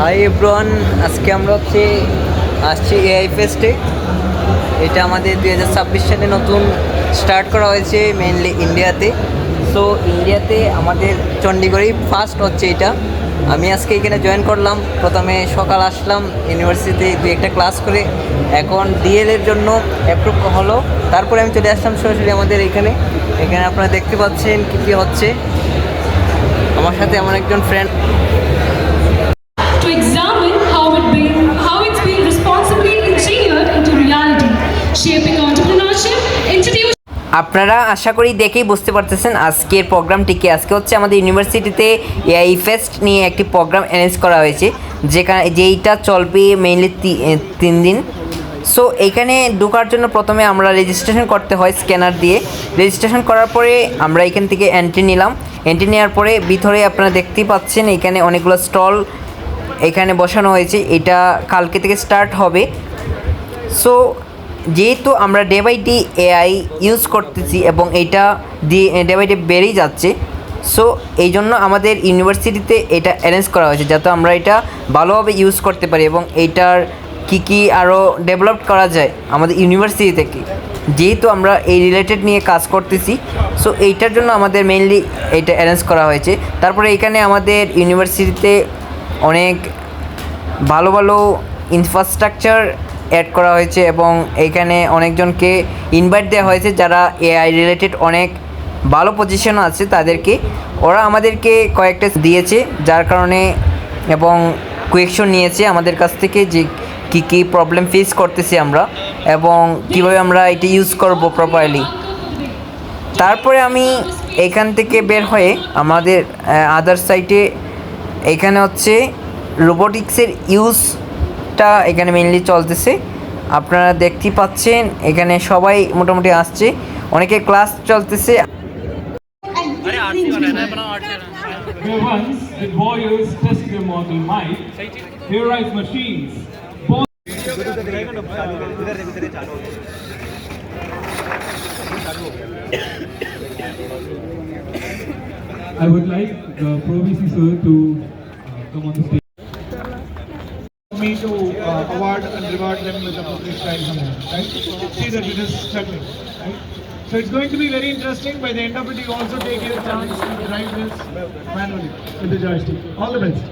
Hi everyone, আজকে আমরা আসছি এআই ফেস্টে। এটা আমাদের 2026 সালে নতুন স্টার্ট করা হয়েছে মেইনলি ইন্ডিয়াতে। সো ইন্ডিয়াতে আমাদের চণ্ডীগড়েই ফার্স্ট হচ্ছে এটা। আমি আজকে এখানে জয়েন করলাম। প্রথমে সকাল আসলাম, ইউনিভার্সিটিতে দু একটা ক্লাস করে এখন ডিএলের জন্য অ্যাপ্রুভ হলো। তারপরে আমি চলে আসলাম সরাসরি আমাদের এখানে। আপনারা দেখতে পাচ্ছেন কী কী হচ্ছে। আমার সাথে আমার একজন friend to examine how it's been responsibly engineered into reality, shaping entrepreneurship, introducing. আপনারা আশা করি দেখেই বুঝতে পারতেছেন আজকের প্রোগ্রামটিকে। আজকে হচ্ছে আমাদের ইউনিভার্সিটিতে এআই ফেস্ট নিয়ে একটি প্রোগ্রাম অ্যারেঞ্জ করা হয়েছে, যেইটা চলবে মেইনলি 3 দিন। সো এইখানে ঢোকার জন্য প্রথমে আমরা রেজিস্ট্রেশন করতে হয় স্ক্যানার দিয়ে। রেজিস্ট্রেশন করার পরে আমরা এখান থেকে এন্ট্রি নিলাম। এন্ট্রি নেওয়ার পরে ভিতরে আপনারা দেখতেই পাচ্ছেন এখানে অনেকগুলো স্টল এখানে বসানো হয়েছে। এটা কালকে থেকে স্টার্ট হবে। সো যেহেতু আমরা day by day AI use করতেছি এবং এইটা ডে বাই ডে বেড়েই যাচ্ছে, সো এই জন্য আমাদের ইউনিভার্সিটিতে এটা অ্যারেঞ্জ করা হয়েছে যাতে আমরা এটা ভালোভাবে ইউজ করতে পারি এবং এইটার কী আরও ডেভেলপ করা যায় আমাদের ইউনিভার্সিটি থেকে, যেহেতু আমরা এই রিলেটেড নিয়ে কাজ করতেছি। সো এইটার জন্য আমাদের মেইনলি এইটা অ্যারেঞ্জ করা হয়েছে। তারপরে এখানে আমাদের ইউনিভার্সিটিতে অনেক ভালো ভালো ইনফ্রাস্ট্রাকচার অ্যাড করা হয়েছে এবং এইখানে অনেকজনকে ইনভাইট দেওয়া হয়েছে যারা এআই রিলেটেড অনেক ভালো পজিশন আছে তাদেরকে। ওরা আমাদেরকে কয়েকটা দিয়েছে যার কারণে এবং কোয়েকশন নিয়েছে আমাদের কাছ থেকে যে কী প্রবলেম ফেস করতেছি আমরা এবং কীভাবে আমরা এটা ইউজ করব প্রপারলি। তারপরে আমি এখান থেকে বের হয়ে আমাদের আদার সাইটে এখানে হচ্ছে রোবোটিক্সের ইউজটা এখানে মেইনলি চলতেছে। আপনারা দেখতেই পাচ্ছেন এখানে সবাই মোটামুটি আসছে, অনেকে ক্লাস চলতেছে। I would like Pro VC sir to come on the stage. Me to award and reward them with a public prize amount, right? See that it is settling, right? So it's going to be very interesting. By the end of it, you also take your chance to drive this manually with the joystick. All the best.